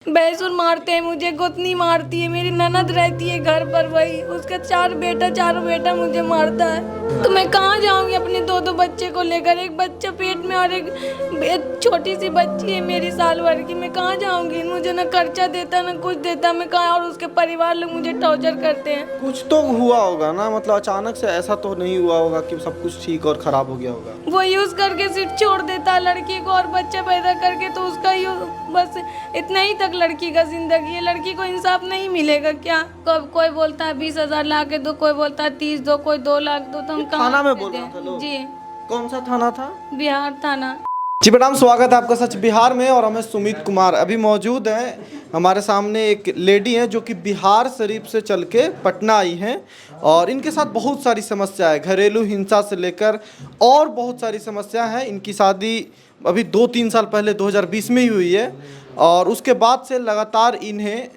भैंसुर मारते हैं मुझे, गोतनी मारती है, मेरी ननद रहती है घर पर, वही उसका चारों बेटा मुझे मारता है। तो मैं कहाँ जाऊंगी अपने दो बच्चे को लेकर, एक बच्चा पेट में और एक छोटी सी बच्ची है मेरी साल भर की। मैं कहाँ जाऊंगी, मुझे ना खर्चा देता ना कुछ देता, मैं कहाँ, और उसके परिवार लोग मुझे टॉर्चर करते हैं। कुछ तो हुआ होगा ना, मतलब अचानक से ऐसा तो नहीं हुआ होगा कि सब कुछ ठीक और खराब हो गया होगा। वो यूज करके सिर्फ छोड़ देता है लड़की को और बच्चा पैदा करके, तो उसका बस इतना ही तक लड़की का जिंदगी है। लड़की को इंसाफ नहीं मिलेगा क्या? कोई बोलता है 20,000 ला के दो, कोई बोलता है 30 दो, कोई 2 लाख दो, तो हम थाना में कहाँ बोल रहा था लोग? जी, कौन सा थाना था? बिहार थाना। जी मैडम, स्वागत है आपका सच बिहार में। और हमें सुमित कुमार अभी मौजूद हैं हमारे सामने। एक लेडी हैं जो कि बिहार शरीफ से चल के पटना आई हैं और इनके साथ बहुत सारी समस्या है, घरेलू हिंसा से लेकर और बहुत सारी समस्या है। इनकी शादी अभी 2-3 साल पहले 2020 में ही हुई है और उसके बाद से लगातार इन्हें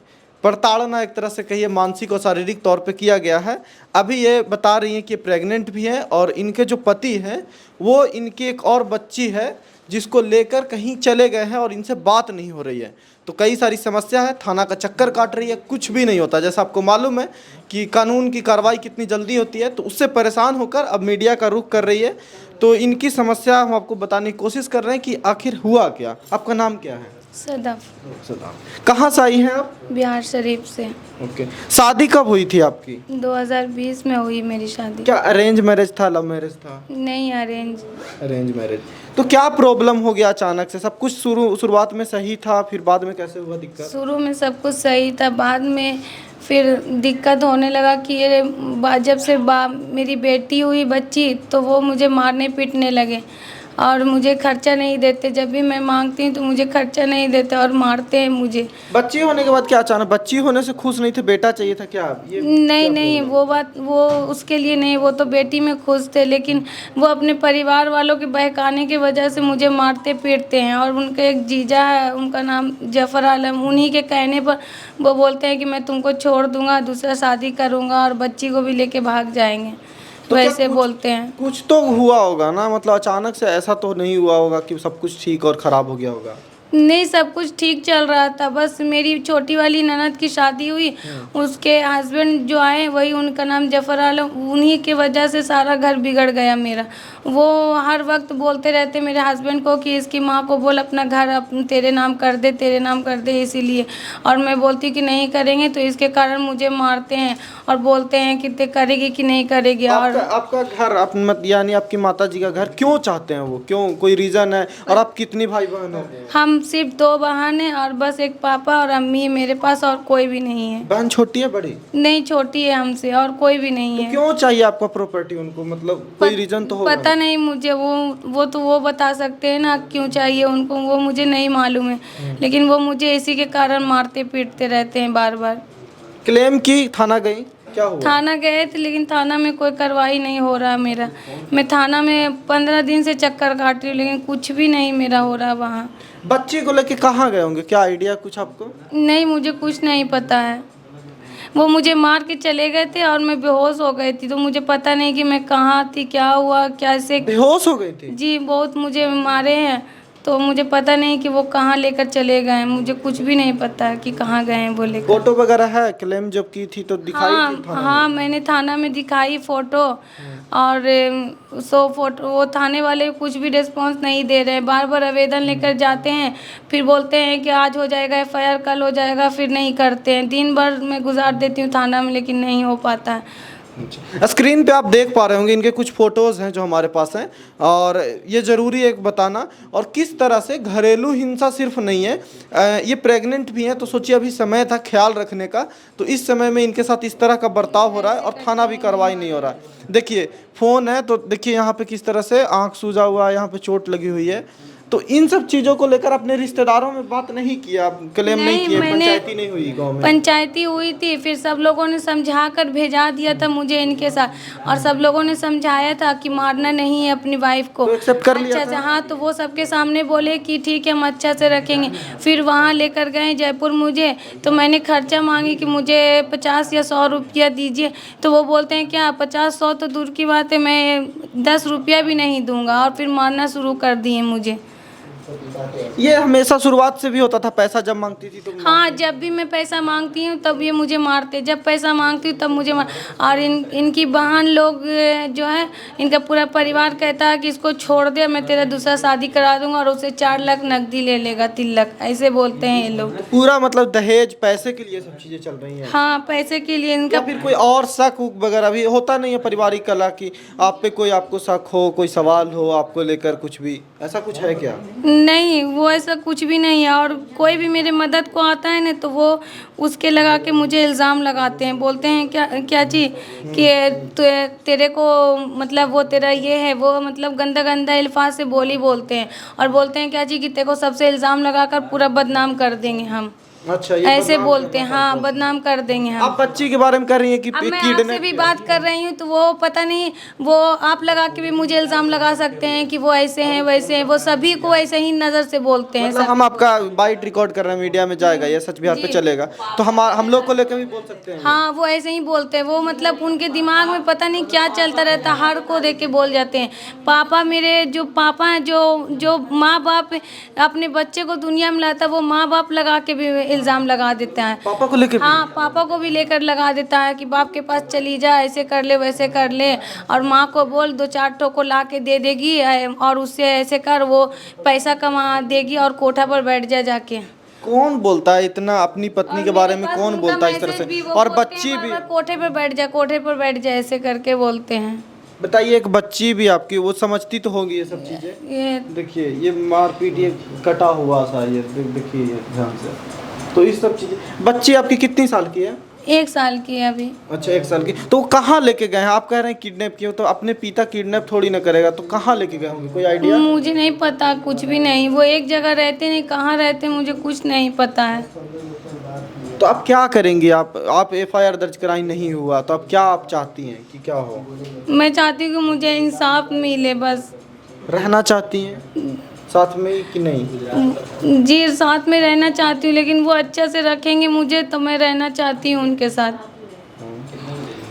प्रताड़ना एक तरह से कहिए मानसिक और शारीरिक तौर पे किया गया है। अभी ये बता रही हैं कि प्रेग्नेंट भी हैं और इनके जो पति हैं वो इनकी एक और बच्ची है जिसको लेकर कहीं चले गए हैं और इनसे बात नहीं हो रही है। तो कई सारी समस्या है, थाना का चक्कर काट रही है, कुछ भी नहीं होता। जैसा आपको मालूम है कि कानून की कार्रवाई कितनी जल्दी होती है, तो उससे परेशान होकर अब मीडिया का रुख कर रही है। तो इनकी समस्या हम आपको बताने की कोशिश कर रहे हैं कि आखिर हुआ क्या। आपका नाम क्या है? सदफ। सदाम। कहाँ से आई हैं आप? बिहार शरीफ से। ओके। शादी कब हुई थी आपकी? 2020 में हुई मेरी शादी। क्या अरेंज मैरिज था, लव मैरिज था? नहीं, अरेंज। Arrange marriage. तो क्या प्रॉब्लम हो गया अचानक से? सब कुछ शुरुआत में सही था, फिर बाद में कैसे हुआ दिक्कत? शुरू में सब कुछ सही था, बाद में फिर दिक्कत होने लगा कि ये जब से मेरी बेटी हुई बच्ची, तो वो मुझे मारने पीटने लगे और मुझे खर्चा नहीं देते। जब भी मैं मांगती हूँ तो मुझे खर्चा नहीं देते और मारते हैं मुझे। बच्ची होने के बाद क्या अचानक? बच्ची होने से खुश नहीं थे, बेटा चाहिए था क्या? ये नहीं क्या नहीं, वो बात वो उसके लिए नहीं, वो तो बेटी में खुश थे, लेकिन वो अपने परिवार वालों के बहकाने की वजह से मुझे मारते पीटते हैं। और उनका एक जीजा है, उनका नाम जफर आलम, उन्हीं के कहने पर वो बोलते हैं कि मैं तुमको छोड़ दूंगा, दूसरा शादी करूंगा और बच्ची को भी लेके भाग जाएंगे, तो वैसे बोलते हैं। कुछ तो हुआ होगा ना, मतलब अचानक से ऐसा तो नहीं हुआ होगा कि सब कुछ ठीक और खराब हो गया होगा। नहीं, सब कुछ ठीक चल रहा था, बस मेरी छोटी वाली ननद की शादी हुई, उसके हस्बैंड जो आए वही, उनका नाम जफर आलम, उन्हीं की वजह से सारा घर बिगड़ गया मेरा। वो हर वक्त बोलते रहते मेरे हस्बैंड को कि इसकी माँ को बोल अपना घर तेरे नाम कर दे, तेरे नाम कर दे, इसीलिए। और मैं बोलती कि नहीं करेंगे, तो इसके कारण मुझे मारते हैं और बोलते हैं कि ते करेगी कि नहीं करेगी। और आपका घर यानी आपकी माता जी का घर क्यों चाहते हैं वो? क्यों, कोई रीजन है? और आप कितनी भाई बहन हो? हम सिर्फ 2 बहन हैं और बस एक पापा और अम्मी मेरे पास, और कोई भी नहीं है। बहन छोटी है बड़ी? नहीं, छोटी है हमसे, और कोई भी नहीं तो है। क्यों चाहिए आपको प्रॉपर्टी उनको? मतलब कोई रीजन तो होगा। पता नहीं मुझे, वो तो वो बता सकते हैं ना क्यों चाहिए उनको, वो मुझे नहीं मालूम है। लेकिन वो मुझे इसी के कारण मारते पीटते रहते हैं बार बार। क्लेम की थाना गई, क्या हुआ? थाना गए थे, लेकिन थाना में कोई कार्रवाई नहीं हो रहा मेरा। मैं थाना में 15 दिन से चक्कर काट रही हूँ, लेकिन कुछ भी नहीं मेरा हो रहा वहाँ। बच्ची को लेके कहाँ गए होंगे, क्या आइडिया कुछ आपको? नहीं, मुझे कुछ नहीं पता है। वो मुझे मार के चले गए थे और मैं बेहोश हो गई थी, तो मुझे पता नहीं कि मैं कहाँ थी, क्या हुआ, कैसे। बेहोश हो गई थी? जी, बहुत मुझे मारे हैं, तो मुझे पता नहीं कि वो कहाँ लेकर चले गए हैं, मुझे कुछ भी नहीं पता है कि कहाँ गए हैं वो लेकर। फोटो वगैरह है? क्लेम जब की थी तो दिखाई थी थाना में? हाँ, मैंने थाना में दिखाई फ़ोटो, और फोटो, वो थाने वाले कुछ भी रिस्पांस नहीं दे रहे हैं। बार बार आवेदन लेकर जाते हैं, फिर बोलते हैं कि आज हो जाएगा एफआईआर, कल हो जाएगा, फिर नहीं करते हैं। दिन भर मैं गुजार देती हूँ थाना में, लेकिन नहीं हो पाता है। स्क्रीन पे आप देख पा रहे होंगे इनके कुछ फोटोज़ हैं जो हमारे पास हैं। और ये ज़रूरी है एक बताना, और किस तरह से घरेलू हिंसा सिर्फ नहीं है, ये प्रेग्नेंट भी हैं, तो सोचिए अभी समय था ख्याल रखने का, तो इस समय में इनके साथ इस तरह का बर्ताव हो रहा है और थाना भी कार्रवाई नहीं हो रहा है। देखिए फ़ोन है, तो देखिए यहाँ पे किस तरह से आँख सूजा हुआ है, यहाँ पे चोट लगी हुई है। तो इन सब चीज़ों को लेकर अपने रिश्तेदारों में बात नहीं किया, क्लेम नहीं किए? पंचायती नहीं हुई गाँव में? पंचायती हुई थी, फिर सब लोगों ने समझा कर भेजा दिया था मुझे इनके साथ, और सब लोगों ने समझाया था कि मारना नहीं है अपनी वाइफ को। तो एक्सेप्ट कर लिया अच्छा से, था? हाँ, तो वो सबके सामने बोले कि ठीक है, हम अच्छा से रखेंगे। फिर वहाँ लेकर गए जयपुर मुझे, तो मैंने खर्चा मांगी कि मुझे 50 या 100 रुपया दीजिए, तो वो बोलते हैं क्या 50-100 तो दूर की बात है, मैं 10 रुपया भी नहीं दूंगा, और फिर मारना शुरू कर दिए मुझे। ये हमेशा शुरुआत से भी होता था, पैसा जब मांगती थी तो? हाँ, जब भी मैं पैसा मांगती हूँ तब ये मुझे मारते, जब पैसा मांगती हूँ तब मुझे मार। और इनकी बहन लोग जो है, इनका पूरा परिवार कहता है कि इसको छोड़ दे, मैं तेरा दूसरा शादी करा दूंगा और उसे 4 लाख नकदी ले लेगा, 3 लाख, ऐसे बोलते हैं ये लोग। पूरा मतलब दहेज, पैसे के लिए सब चीजें चल रही हैं? हाँ, पैसे के लिए इनका। या फिर कोई और शक उक वगैरह भी होता नहीं है पारिवारिक कला की, आप पे कोई आपको शक हो, कोई सवाल हो आपको लेकर, कुछ भी ऐसा कुछ है क्या? नहीं, वो ऐसा कुछ भी नहीं है। और कोई भी मेरे मदद को आता है ना तो वो उसके लगा के मुझे इल्ज़ाम लगाते हैं, बोलते हैं क्या क्या चीज़ कि तेरे को मतलब वो तेरा ये है वो, मतलब गंदा गंदा अल्फाज से बोलते हैं और बोलते हैं क्या चीज़ कि तेरे को सबसे इल्ज़ाम लगाकर पूरा बदनाम कर देंगे हम। अच्छा, ये ऐसे बदनाम बोलते करना हैं, हाँ, चाहते बदनाम कर देंगे हैं। हम। आप बच्ची के बारे में कर रही हैं कि अब मैं आपसे भी बात कर रही हूँ तो वो पता नहीं, वो आप लगा के भी मुझे इल्ज़ाम लगा सकते हैं कि वो ऐसे हैं वैसे हैं, वो सभी को ऐसे ही नज़र से बोलते हैं। मतलब हम आपका बाइट रिकॉर्ड कर रहे हैं, मीडिया में जाएगा, ये सच बिहार पे जी। चलेगा, तो हम लोग को लेकर भी बोल सकते हैं? हाँ, वो ऐसे ही बोलते हैं। वो मतलब उनके दिमाग में पता नहीं क्या चलता रहता है, हर को देख के बोल जाते हैं। पापा, मेरे जो पापा हैं, जो माँ बाप अपने बच्चे को दुनिया में लाता है, वो माँ बाप लगा के भी इल्ज़ाम लगा देता है। पापा को लेकर? हाँ, पापा को भी लेकर लगा देता है कि बाप के पास चली जा, ऐसे कर ले वैसे कर ले, और माँ को बोल 2-4 ठो को ला के दे देगी और उससे ऐसे कर, वो पैसा कमा देगी और कोठा पर बैठ जा जाके। कौन बोलता है इतना अपनी पत्नी के बारे में? कौन बोलता है इस तरह से? और बच्ची भी? कोठे पर बैठ जा, कोठे पर बैठ जा, ऐसे करके बोलते हैं। बताइए, एक बच्ची भी आपकी, वो समझती तो होगी ये सब चीजें? ये देखिए ये मारपीट, ये कटा हुआ सा, ये देखिए ये ध्यान से, तो इस सब चीजें। बच्ची आपकी कितनी साल की है? 1 साल की है अभी। अच्छा, 1 साल की। तो वो कहाँ लेके गए हैं? आप कह रहे हैं किडनैप किए, तो अपने पिता किडनैप थोड़ी ना करेगा, तो कहाँ लेके गए होंगे, कोई आइडिया? मुझे नहीं पता, कुछ भी नहीं। वो एक जगह रहते नहीं, कहाँ रहते मुझे कुछ नहीं पता है। तो आप क्या करेंगी? आप FIR दर्ज कराई, नहीं हुआ तो अब क्या आप चाहती हैं कि क्या हो? मैं चाहती हूँ कि मुझे इंसाफ मिले बस। रहना चाहती हैं साथ में कि नहीं? जी, साथ में रहना चाहती हूँ, लेकिन वो अच्छा से रखेंगे मुझे तो मैं रहना चाहती हूँ उनके साथ।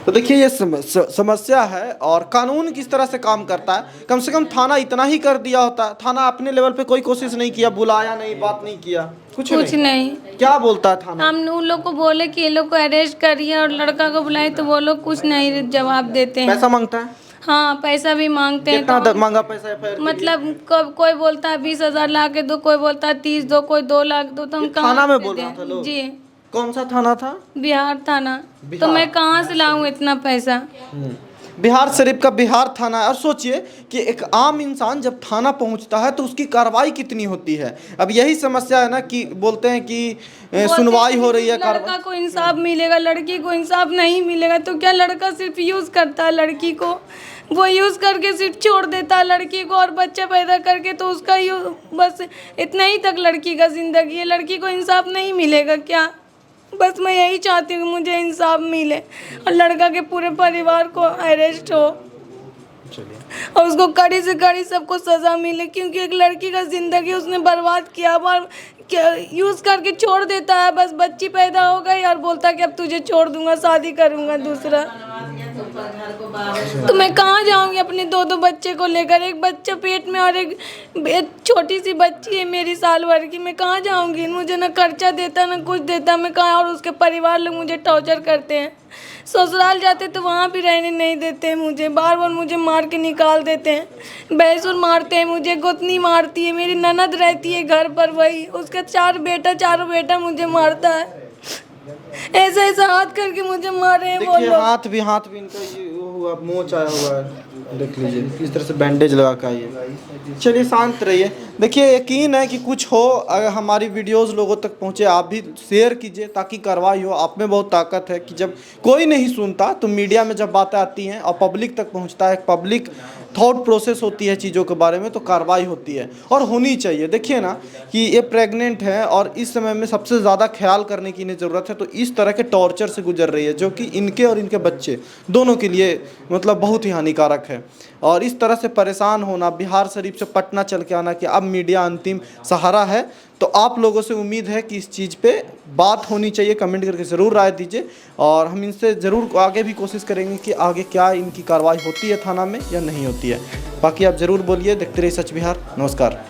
तो देखिए ये समस्या है, और कानून किस तरह से काम करता है। कम से कम थाना इतना ही कर दिया होता है, थाना अपने लेवल पे कोई कोशिश नहीं किया, बुलाया नहीं, बात नहीं किया, कुछ नहीं। क्या बोलता है थाना? हम उन लोग को बोले कि ये लोग को अरेस्ट करिए और लड़का को बुलाए तो वो लोग कुछ नहीं जवाब देते हैं। पैसा मांगता है? हाँ, पैसा भी मांगते हैं। कितना मांगा पैसा FIR के लिए? मतलब कोई बोलता है 20,000 ला के दो, कोई बोलता है 30 दो, कोई 2 लाख दो, तो हम कहाँ थाना में से बोल रहा दें? था लोग? जी, कौन सा थाना था? बिहार थाना। तो बिहार। मैं कहाँ से लाऊं इतना पैसा? बिहार शरीफ का बिहार थाना है। और सोचिए कि एक आम इंसान जब थाना पहुंचता है तो उसकी कार्रवाई कितनी होती है। अब यही समस्या है ना कि बोलते हैं कि सुनवाई हो रही है, लड़का को इंसाफ मिलेगा, लड़की को इंसाफ नहीं मिलेगा, तो क्या लड़का सिर्फ यूज़ करता है लड़की को? वो यूज़ करके सिर्फ छोड़ देता है लड़की को, और बच्चा पैदा करके तो उसका बस इतना ही तक लड़की का ज़िंदगी है। लड़की को इंसाफ नहीं मिलेगा क्या? बस मैं यही चाहती हूँ कि मुझे इंसाफ मिले और लड़का के पूरे परिवार को अरेस्ट हो और उसको कड़ी से कड़ी सबको सज़ा मिले, क्योंकि एक लड़की का ज़िंदगी उसने बर्बाद किया। बार यूज़ करके छोड़ देता है, बस बच्ची पैदा हो गई और बोलता है कि अब तुझे छोड़ दूंगा, शादी करूंगा दूसरा। तो मैं कहाँ जाऊंगी अपने 2-2 बच्चे को लेकर? एक बच्चा पेट में और एक छोटी सी बच्ची है मेरी साल भर की। मैं कहाँ जाऊंगी? मुझे ना खर्चा देता ना कुछ देता, मैं कहाँ। और उसके परिवार लोग मुझे टॉर्चर करते हैं। ससुराल जाते तो वहाँ भी रहने नहीं देते हैं मुझे, बार बार मुझे मार के निकाल देते हैं। भैंसुर मारते हैं मुझे, गोतनी मारती है, मेरी ननद रहती है घर पर, वही उसका 4 बेटा, चारों बेटा मुझे मारता है। ऐसा ऐसा हाथ करके मुझे मारे हैं वो लोग। हाथ भी इनका ये हुआ, मोच आया हुआ है, देख लीजिए किस तरह से बैंडेज लगा के आई है। चलिए शांत रहिए। देखिए यकीन है कि कुछ हो, अगर हमारी वीडियोस लोगों तक पहुंचे, आप भी शेयर कीजिए ताकि कार्रवाई हो। आप में बहुत ताकत है कि जब कोई नहीं सुनता तो मीडिया में जब बातें आती हैं और पब्लिक तक पहुंचता है, पब्लिक थॉट प्रोसेस होती है चीज़ों के बारे में, तो कार्रवाई होती है और होनी चाहिए। देखिए ना कि ये प्रेग्नेंट है और इस समय में सबसे ज़्यादा ख्याल करने की इन्हें ज़रूरत है, तो इस तरह के टॉर्चर से गुजर रही है जो कि इनके और इनके बच्चे दोनों के लिए मतलब बहुत ही हानिकारक है। और इस तरह से परेशान होना, बिहार शरीफ से पटना चल के आना कि अब मीडिया अंतिम सहारा है, तो आप लोगों से उम्मीद है कि इस चीज़ पे बात होनी चाहिए। कमेंट करके ज़रूर राय दीजिए और हम इनसे ज़रूर आगे भी कोशिश करेंगे कि आगे क्या इनकी कार्रवाई होती है थाना में या नहीं होती है। बाकी आप ज़रूर बोलिए। देखते रहिए सच बिहार। नमस्कार।